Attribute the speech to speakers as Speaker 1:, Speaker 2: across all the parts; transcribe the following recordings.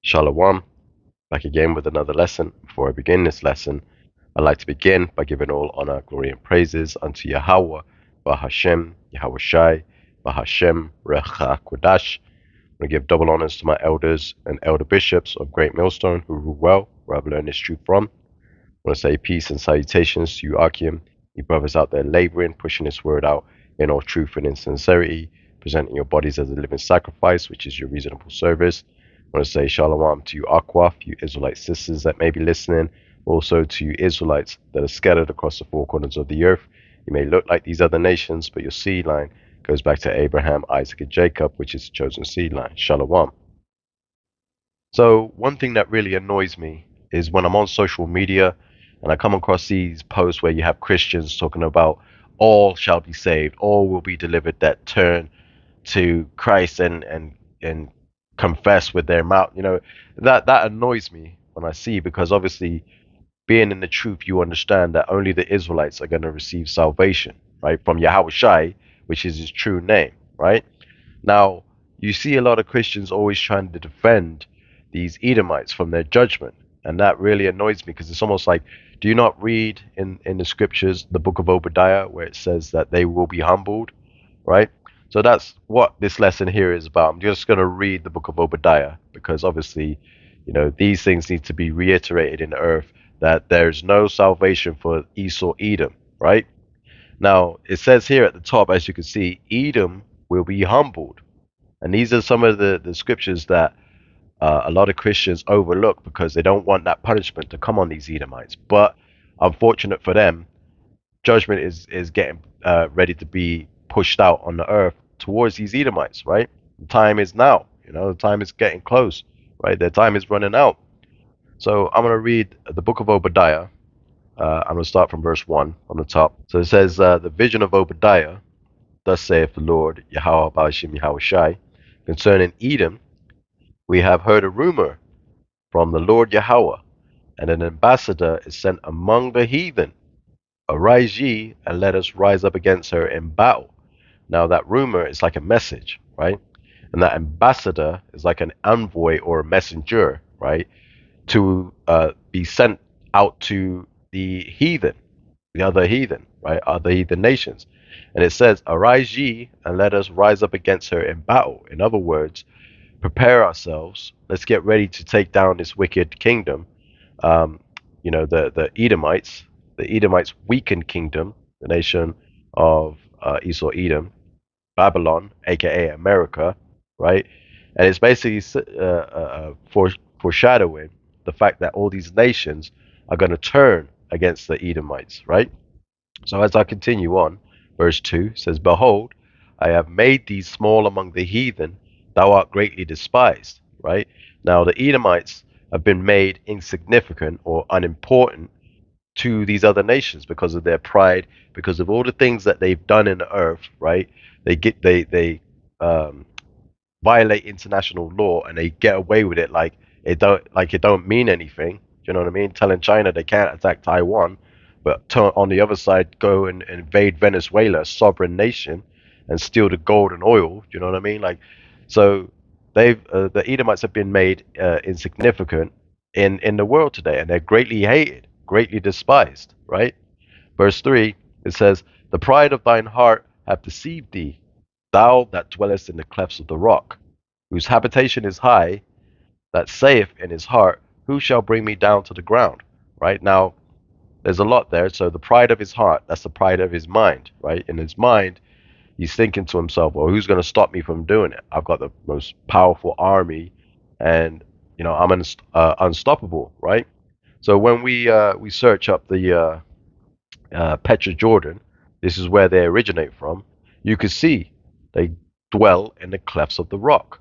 Speaker 1: Shalom, back again with another lesson. Before I begin this lesson, I'd like to begin by giving all honor, glory, and praises unto Yahweh, Bahashem, Yahweh Shai, Bahashem, Recha Kodash. I want to give double honors to my elders and elder bishops of Great Millstone who rule well, where I've learned this truth from. I want to say peace and salutations to you, Akim, you brothers out there laboring, pushing this word out in all truth and in sincerity, presenting your bodies as a living sacrifice, which is your reasonable service. I want to say shalom to you, Aquaf, you Israelite sisters that may be listening, also to you Israelites that are scattered across the four corners of the earth. You may look like these other nations, but your seed line goes back to Abraham, Isaac, and Jacob, which is the chosen seed line. Shalom. So one thing that really annoys me is when I'm on social media and I come across these posts where you have Christians talking about all shall be saved, all will be delivered that turn to Christ and confess with their mouth. That annoys me when I see, because obviously being in the truth, you understand that only the Israelites are going to receive salvation, right, from Yahweh Shai, which is his true name, right? Now, you see a lot of Christians always trying to defend these Edomites from their judgment, and that really annoys me, because it's almost like, do you not read in the scriptures, the book of Obadiah, where it says that they will be humbled, right? So that's what this lesson here is about. I'm just going to read the book of Obadiah, because obviously, these things need to be reiterated in the earth, that there's no salvation for Esau, Edom, right? Now, it says here at the top, as you can see, Edom will be humbled. And these are some of the scriptures that a lot of Christians overlook because they don't want that punishment to come on these Edomites. But unfortunate for them, judgment is getting ready to be pushed out on the earth towards these Edomites, right? The time is now. The time is getting close, right? Their time is running out. So I'm going to read the book of Obadiah. I'm going to start from verse 1 on the top. So it says, the vision of Obadiah, thus saith the Lord, Yahweh Ba'ashim Yahweh Shai, concerning Edom, we have heard a rumor from the Lord Yahweh, and an ambassador is sent among the heathen. Arise ye, and let us rise up against her in battle. Now that rumor is like a message, right? And that ambassador is like an envoy or a messenger, right? To be sent out to the heathen, the other heathen, right? Other heathen nations. And it says, arise ye, and let us rise up against her in battle. In other words, prepare ourselves. Let's get ready to take down this wicked kingdom. The Edomites weakened kingdom, the nation of Esau, Edom, Babylon, aka America, right? And it's basically foreshadowing the fact that all these nations are going to turn against the Edomites, right? So as I continue on, verse 2 says, behold, I have made thee small among the heathen, thou art greatly despised, right? Now the Edomites have been made insignificant or unimportant to these other nations because of their pride, because of all the things that they've done in the earth, right? They violate international law and they get away with it like it don't mean anything. You know what I mean? Telling China they can't attack Taiwan, but on the other side go and invade Venezuela, a sovereign nation, and steal the gold and oil. You know what I mean? Like, so the Edomites have been made insignificant in the world today, and they're greatly hated, greatly despised. Right? Verse 3, it says, the pride of thine heart hath deceived thee, thou that dwellest in the clefts of the rock, whose habitation is high, that saith in his heart, who shall bring me down to the ground? Right? Now, there's a lot there. So the pride of his heart, that's the pride of his mind, right? In his mind, he's thinking to himself, well, who's going to stop me from doing it? I've got the most powerful army, and I'm unstoppable, right? So when we search up the Petra Jordan, this is where they originate from. You can see they dwell in the clefts of the rock,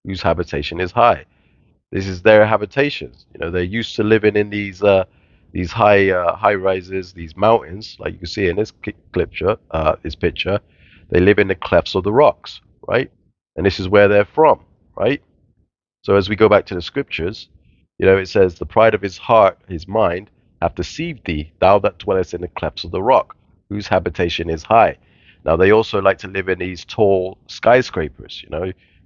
Speaker 1: whose habitation is high. This is their habitations. They're used to living in these high rises, these mountains, like you can see in this this picture. They live in the clefts of the rocks, right? And this is where they're from, right? So as we go back to the scriptures, it says, the pride of his heart, his mind, hath deceived thee, thou that dwellest in the clefts of the rock, whose habitation is high. Now they also like to live in these tall skyscrapers.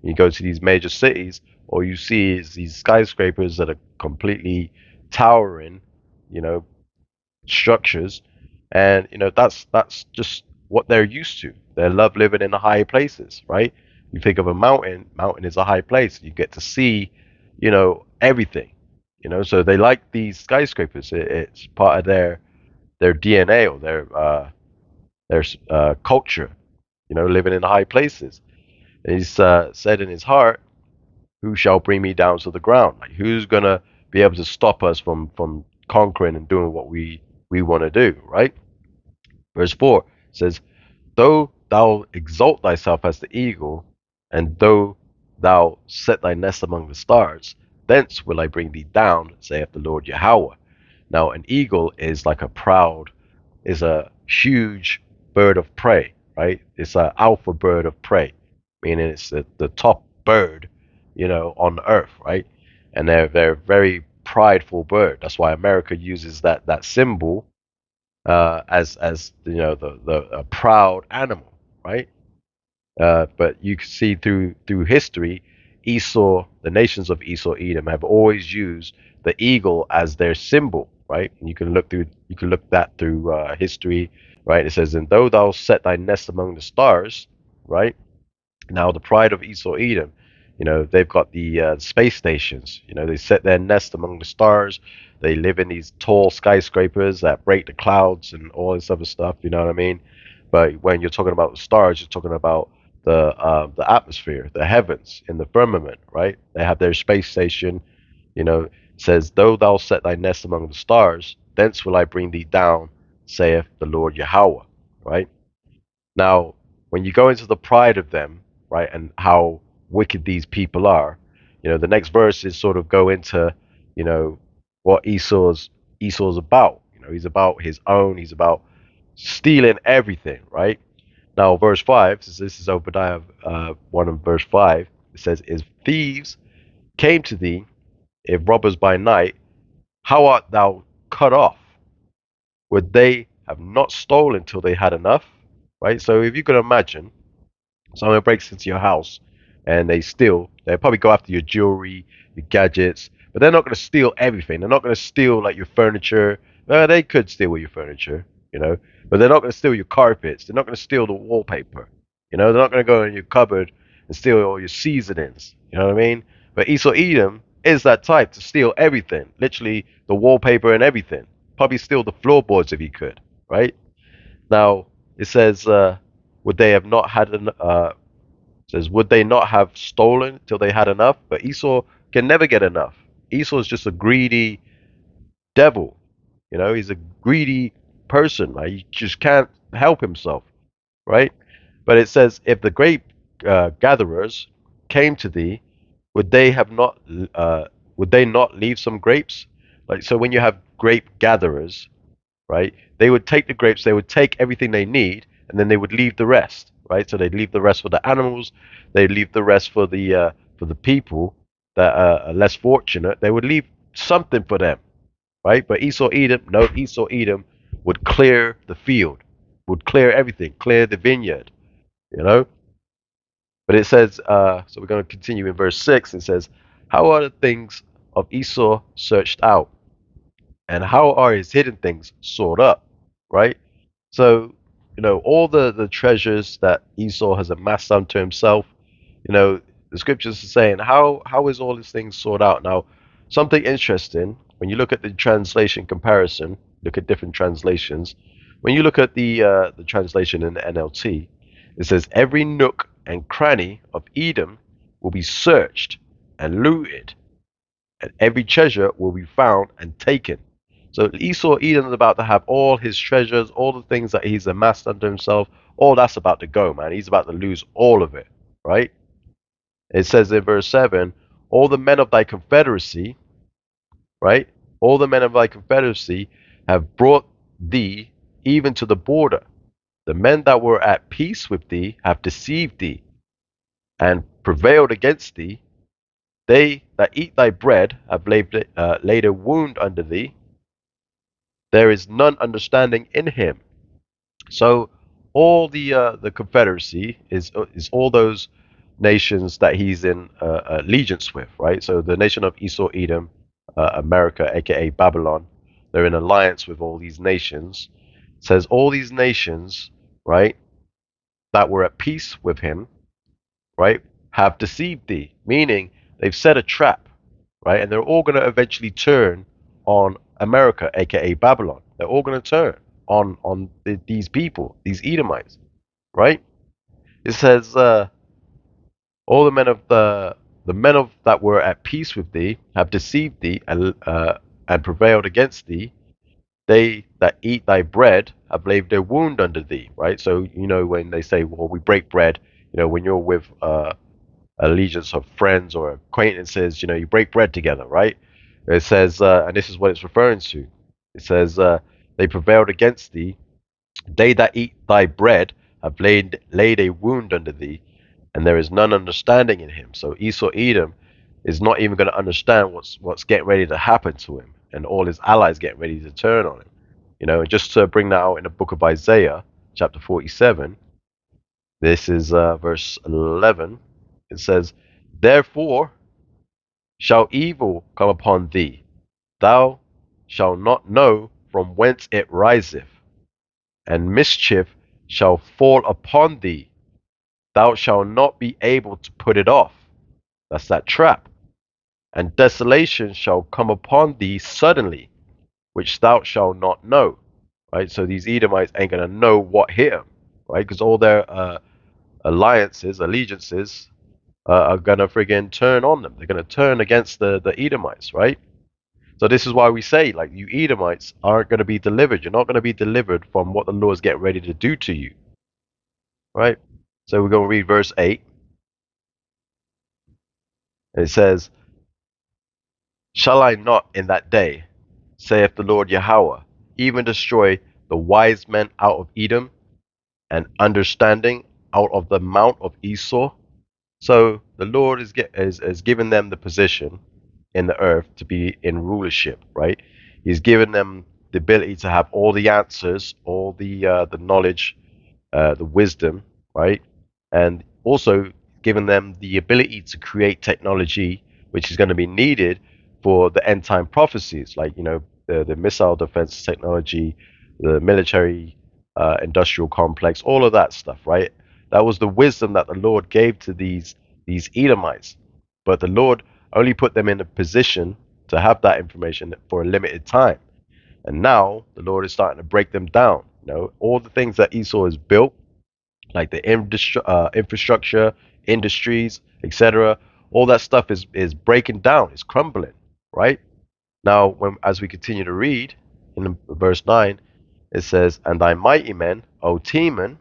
Speaker 1: You go to these major cities, all you see is these skyscrapers that are completely towering, you know, structures, and that's just what they're used to. They love living in the high places, right? You think of a mountain. Mountain is a high place. You get to see, everything. So they like these skyscrapers. It's part of their DNA or their culture. Living in the high places. And he's said in his heart, "Who shall bring me down to the ground?" Like, who's gonna be able to stop us from conquering and doing what we want to do, right? Verse 4 says, "Though thou exalt thyself as the eagle, and though thou set thy nest among the stars, thence will I bring thee down, saith the Lord Yahweh." Now, an eagle is a huge bird of prey, right? It's an alpha bird of prey, meaning it's the top bird, on earth, right? And they're a very prideful bird. That's why America uses that symbol as the a proud animal, right? But you can see through history, the nations of Esau, Edom, have always used the eagle as their symbol, right? And you can look that through history, right? It says, "And though thou set thy nest among the stars," right? Now, the pride of Esau Edom, they've got the space stations. They set their nest among the stars. They live in these tall skyscrapers that break the clouds and all this other stuff. You know what I mean? But when you're talking about the stars, you're talking about the atmosphere, the heavens, in the firmament, right? They have their space station. It says, "Though thou set thy nest among the stars, thence will I bring thee down, saith the Lord Yahweh." Right? Now, when you go into the pride of them, right, and how wicked these people are, the next verses sort of go into, you know, what Esau's about. He's about his own. He's about stealing everything, right? Now, verse 5, says, this is Obadiah 1 and verse 5. It says, "If thieves came to thee, if robbers by night, how art thou cut off? Would they have not stolen till they had enough?" Right? So if you could imagine, someone breaks into your house and they'll probably go after your jewelry, your gadgets, but they're not going to steal everything. They're not going to steal like your furniture. They could steal your furniture, but they're not going to steal your carpets. They're not going to steal the wallpaper. They're not going to go in your cupboard and steal all your seasonings. You know what I mean? But Esau Edom is that type to steal everything, literally the wallpaper and everything. Probably steal the floorboards if he could, right? Now it says, would they have not had an says, "Would they not have stolen till they had enough?" But Esau can never get enough. Esau is just a greedy devil. He's a greedy person. Right? He just can't help himself, right? But it says, "If the grape gatherers came to thee, would they have not? Would they not leave some grapes?" Like, so when you have grape gatherers, right? They would take the grapes, they would take everything they need, and then they would leave the rest, right? So they'd leave the rest for the animals, they'd leave the rest for the people that are less fortunate. They would leave something for them, right? But Esau Edom, no, Esau Edom would clear the field, would clear everything, clear the vineyard, you know. But it says, so we're going to continue in verse 6. It says, "How are the things of Esau searched out? And how are his hidden things stored up?" Right? So, all the treasures that Esau has amassed unto himself, the scriptures are saying, how is all these things stored out? Now, something interesting, when you look at the translation comparison, look at different translations, when you look at the translation in the NLT, it says, "Every nook and cranny of Edom will be searched and looted, and every treasure will be found and taken." So Esau Edom is about to have all his treasures, all the things that he's amassed unto himself, all that's about to go, man. He's about to lose all of it, right? It says in verse 7, "All the men of thy confederacy," right? "All the men of thy confederacy have brought thee even to the border. The men that were at peace with thee have deceived thee and prevailed against thee. They that eat thy bread have laid a wound under thee. There is none understanding in him." So all the Confederacy is all those. nations that he's in allegiance with, right? So the nation of Esau, Edom, America, aka Babylon, they're in alliance with all these nations. It says all these nations, right, that were at peace with him, right, have deceived thee, meaning they've set a trap, right, and they're all going to eventually turn on America, aka Babylon. They're all going to turn on these people, these Edomites, right? It says, all the men of that were at peace with thee have deceived thee and prevailed against thee. They that eat thy bread have laid their wound under thee, right? So when they say, well, we break bread, when you're with allegiance of friends or acquaintances, you break bread together, right? It says, and this is what it's referring to. It says, they prevailed against thee. They that eat thy bread have laid a wound under thee, and there is none understanding in him. So Esau Edom is not even going to understand what's getting ready to happen to him, and all his allies getting ready to turn on him. And just to bring that out in the book of Isaiah, chapter 47, this is verse 11. It says, therefore shall evil come upon thee, thou shalt not know from whence it riseth, and mischief shall fall upon thee, thou shalt not be able to put it off. That's that trap. And desolation shall come upon thee suddenly, which thou shalt not know. Right? So these Edomites ain't going to know what hit them, right? Because all their allegiances are going to friggin' turn on them. They're going to turn against the Edomites, right? So this is why we say, like, you Edomites aren't going to be delivered. You're not going to be delivered from what the Lord is getting ready to do to you, right? So we're going to read verse 8. And it says, shall I not in that day, saith the Lord Yahweh, even destroy the wise men out of Edom, and understanding out of the mount of Esau? So the Lord is giving them the position in the earth to be in rulership, right? He's given them the ability to have all the answers, all the knowledge, the wisdom, right? And also giving them the ability to create technology, which is going to be needed for the end time prophecies, like the missile defense technology, the military industrial complex, all of that stuff, right? That was the wisdom that the Lord gave to these Edomites, but the Lord only put them in a position to have that information for a limited time. And now the Lord is starting to break them down. All the things that Esau has built, like the infrastructure, industries, etc. All that stuff is breaking down. It's crumbling, right? Now, as we continue to read in verse 9, it says, and thy mighty men, O Teman,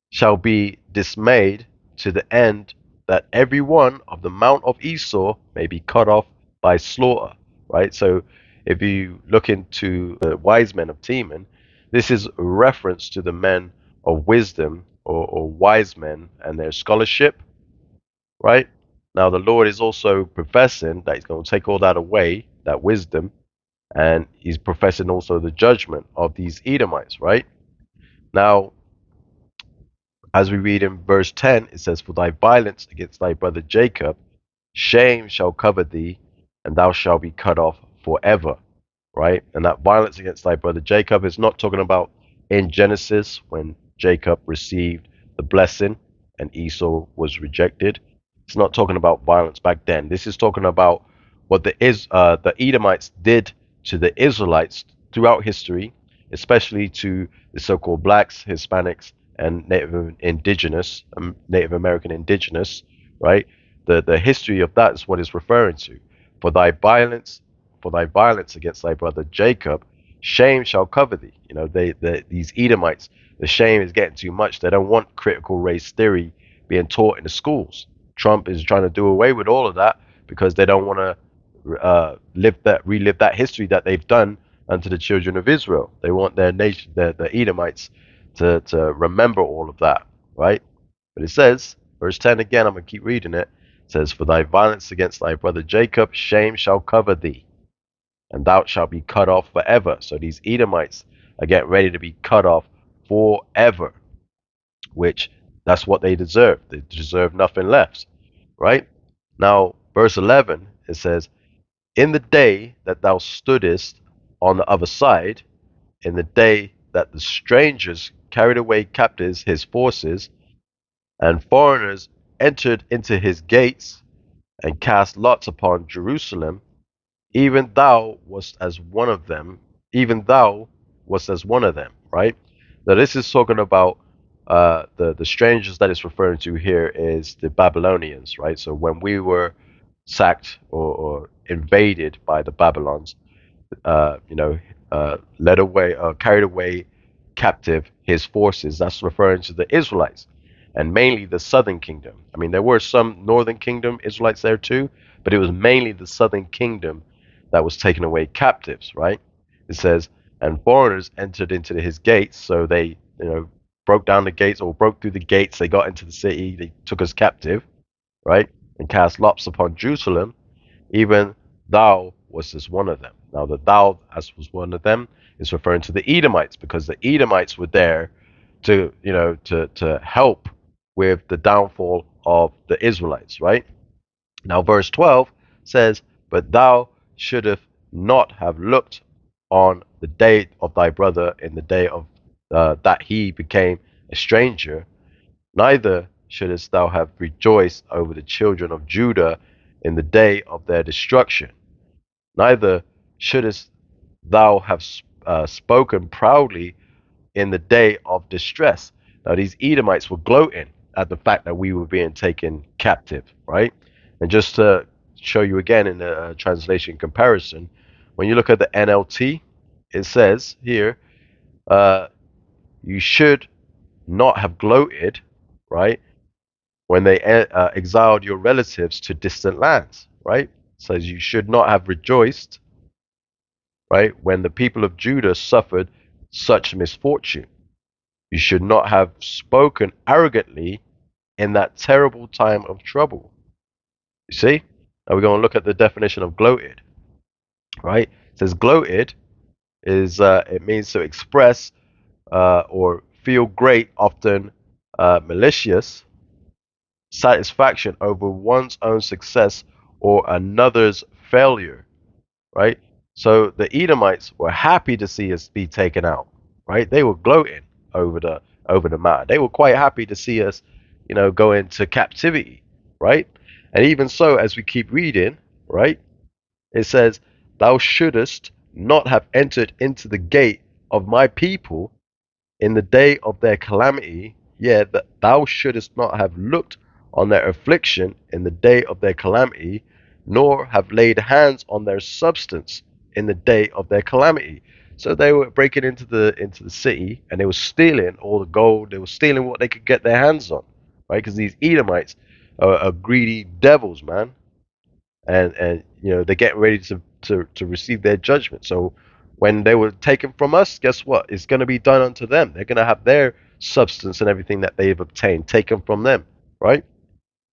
Speaker 1: shall be dismayed to the end that every one of the mount of Esau may be cut off by slaughter. Right? So if you look into the wise men of Teman, this is a reference to the men of wisdom or wise men and their scholarship. Right? Now the Lord is also professing that he's going to take all that away, that wisdom, and he's professing also the judgment of these Edomites. Right? Now, as we read in verse 10, it says, for thy violence against thy brother Jacob, shame shall cover thee, and thou shalt be cut off forever. Right? And that violence against thy brother Jacob is not talking about in Genesis when Jacob received the blessing and Esau was rejected. It's not talking about violence back then. This is talking about what the Edomites did to the Israelites throughout history, especially to the so-called blacks, Hispanics, and Native American indigenous, right? The history of that is what it's referring to. For thy violence, against thy brother Jacob, shame shall cover thee. These Edomites, the shame is getting too much. They don't want critical race theory being taught in the schools. Trump is trying to do away with all of that because they don't want to relive that history that they've done unto the children of Israel. They want their nation, the Edomites, to remember all of that, right? But it says, verse 10 again, I'm going to keep reading it. It says, for thy violence against thy brother Jacob, shame shall cover thee, and thou shalt be cut off forever. So these Edomites are getting ready to be cut off forever, which That's what they deserve. They deserve nothing less, right? Now, verse 11, it says, in the day that thou stoodest on the other side, in the day that the strangers carried away captives his forces, and foreigners entered into his gates, and cast lots upon Jerusalem, even thou wast as one of them, even thou wast as one of them, right? Now this is talking about the strangers that it's referring to here is the Babylonians, right? So when we were sacked or invaded by the Babylons, uh, you know, led away, carried away captive his forces. That's referring to the Israelites and mainly the southern kingdom. I mean, there were some northern kingdom Israelites there too, but it was mainly the southern kingdom that was taken away captives, right? It says, and foreigners entered into his gates, so they, broke down the gates or broke through the gates. They got into the city. They took us captive, right? And cast lots upon Jerusalem, even thou wast one of them. Now, the thou, as was one of them, is referring to the Edomites because the Edomites were there to, to help with the downfall of the Israelites, right? Now, verse 12 says, but thou shouldst not have looked on the day of thy brother in the day of that he became a stranger, neither shouldest thou have rejoiced over the children of Judah in the day of their destruction, neither shouldest thou have spoken proudly in the day of distress. Now, these Edomites were gloating at the fact that we were being taken captive, right? And just to show you again in the translation comparison, when you look at the NLT, it says here, uh, you should not have gloated, right, when they exiled your relatives to distant lands, right? It says you should not have rejoiced, right, when the people of Judah suffered such misfortune. You should not have spoken arrogantly in that terrible time of trouble. You see? Now we're going to look at the definition of gloated, right? It says gloated is it means to express or feel great, often malicious satisfaction over one's own success or another's failure, right? So the Edomites were happy to see us be taken out, right? They were gloating over the matter. They were quite happy to see us, go into captivity, right? And even so, as we keep reading, right, it says, "Thou shouldest not have entered into the gate of my people in the day of their calamity, yea, that thou shouldest not have looked on their affliction in the day of their calamity, nor have laid hands on their substance in the day of their calamity." So they were breaking into the city and they were stealing all the gold. They were stealing what they could get their hands on, right? Because these Edomites are greedy devils, man, and they're getting ready to receive their judgment. So when they were taken from us, guess what? It's going to be done unto them. They're going to have their substance and everything that they've obtained taken from them, right?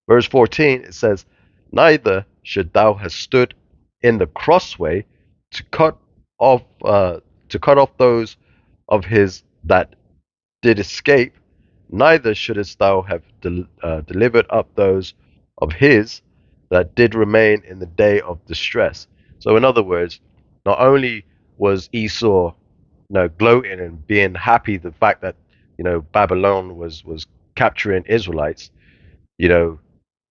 Speaker 1: Verse 14, it says, neither should thou have stood in the crossway to cut off those of his that did escape, neither shouldest thou have delivered up those of his that did remain in the day of distress. So, in other words, not only was Esau, gloating and being happy the fact that Babylon was capturing Israelites, you know,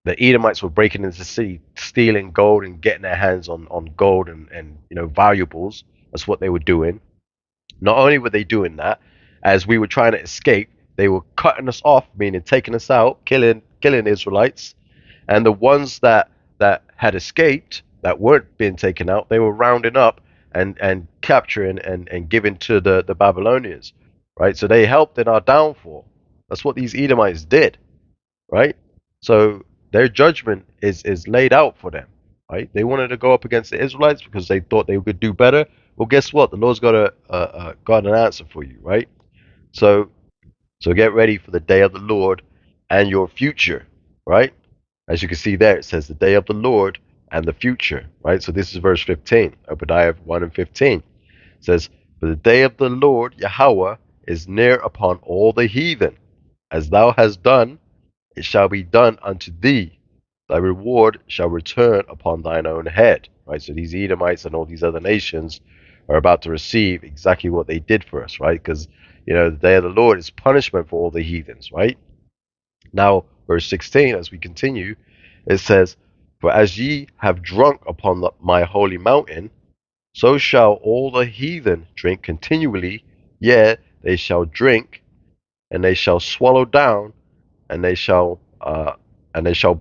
Speaker 1: the Edomites were breaking into the city, stealing gold and getting their hands on gold and valuables. That's what they were doing. Not only were they doing that, as we were trying to escape, they were cutting us off, meaning taking us out, killing Israelites, and the ones that had escaped, that weren't being taken out, they were rounding up and capturing and giving to the Babylonians, right? So they helped in our downfall. That's what these Edomites did, right? So their judgment is laid out for them, right? They wanted to go up against the Israelites because they thought they could do better. Well, guess what? The Lord's got an answer for you, right? So so get ready for the day of the Lord and your future, right? As you can see there, it says the day of the Lord and the future, right? So this is verse 15, Obadiah 1 and 15. It says, for the day of the Lord Yahweh is near upon all the heathen. As thou hast done, it shall be done unto thee. Thy reward shall return upon thine own head. Right? So these Edomites and all these other nations are about to receive exactly what they did for us, right? Because the day of the Lord is punishment for all the heathens, right? Now, verse 16, as we continue, it says, For as ye have drunk upon my holy mountain, so shall all the heathen drink continually, yea, they shall drink, and they shall swallow down, and they shall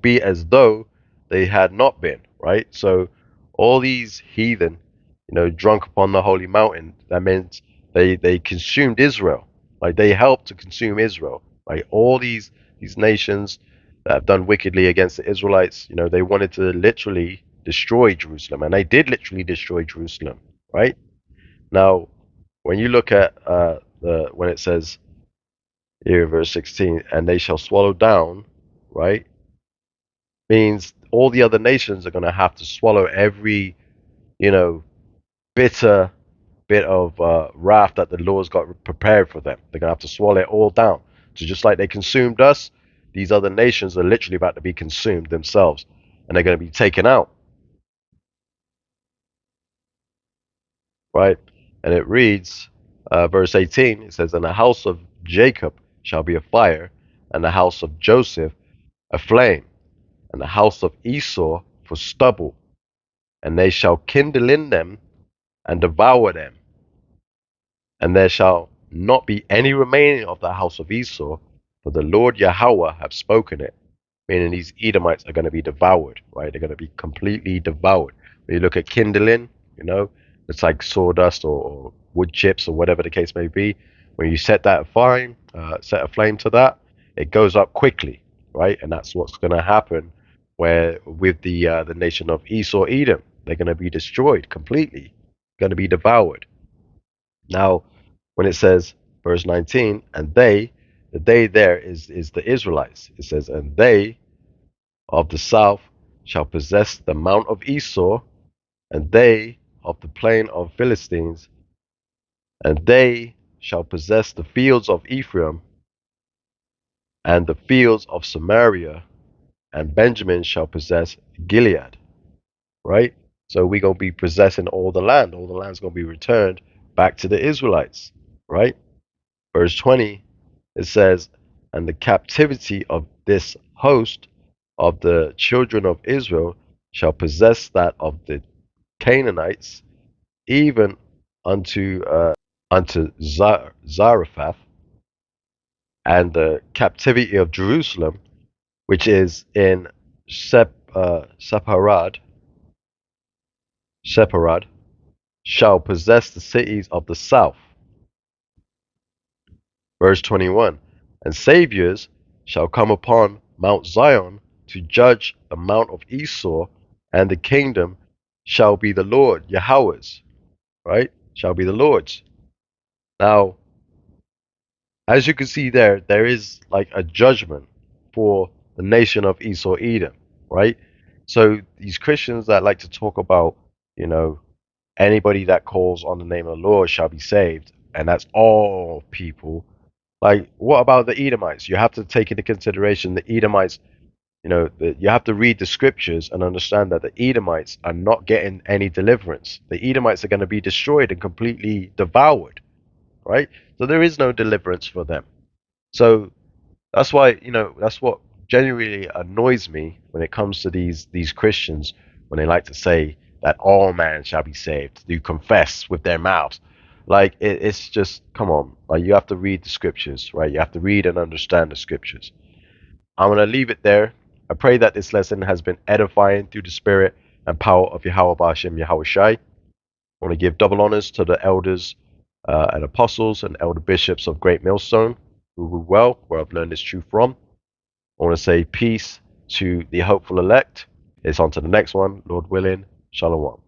Speaker 1: be as though they had not been. Right. So all these heathen, drunk upon the holy mountain. That means they consumed Israel. Like they helped to consume Israel. Like all these nations that have done wickedly against the Israelites. They wanted to literally destroy Jerusalem, and they did literally destroy Jerusalem. Right. Now, when you look at the when it says here, verse 16, and they shall swallow down, right? Means all the other nations are going to have to swallow every, you know, bitter bit of wrath that the Lord's got prepared for them. They're going to have to swallow it all down. So just like they consumed us, these other nations are literally about to be consumed themselves, and they're going to be taken out, right? And it reads, verse 18, it says, And the house of Jacob shall be a fire, and the house of Joseph a flame, and the house of Esau for stubble, and they shall kindle in them and devour them, and there shall not be any remaining of the house of Esau, for the Lord Yahweh have spoken it. Meaning these Edomites are going to be devoured, right? They're going to be completely devoured. When you look at kindling, it's like sawdust or wood chips or whatever the case may be. When you set set a flame to that, it goes up quickly, right? And that's what's going to happen where with the nation of Esau, Edom, they're going to be destroyed completely, going to be devoured. Now, when it says verse 19, and the they there is the Israelites. It says, and they of the south shall possess the mount of Esau, and they of the plain of Philistines, and they shall possess the fields of Ephraim, and the fields of Samaria, and Benjamin shall possess Gilead. Right? So we're going to be possessing all the land. All the land's going to be returned back to the Israelites. Right? Verse 20, it says, And the captivity of this host of the children of Israel shall possess that of the Canaanites, even unto Zarephath, and the captivity of Jerusalem, which is in Separad, shall possess the cities of the south. Verse 21, And saviors shall come upon Mount Zion to judge the mount of Esau, and the kingdom shall be the Lord Yahweh's, right? Shall be the Lord's. Now, as you can see there is like a judgment for the nation of Esau Edom, right? So these Christians that like to talk about, you know, anybody that calls on the name of the Lord shall be saved, and that's all people. Like, what about the Edomites? You have to take into consideration the Edomites. You have to read the scriptures and understand that the Edomites are not getting any deliverance. The Edomites are going to be destroyed and completely devoured, right? So there is no deliverance for them. So that's why, that's what genuinely annoys me when it comes to these Christians when they like to say that all man shall be saved, do confess with their mouths. Like it's just come on. Like you have to read the scriptures, right? You have to read and understand the scriptures. I'm gonna leave it there. I pray that this lesson has been edifying through the spirit and power of Yahweh Bashem Yahweh Shai. I want to give double honors to the elders and apostles and elder bishops of Great Millstone who rule well, where I've learned this truth from. I want to say peace to the hopeful elect. It's on to the next one, Lord willing. Shalom.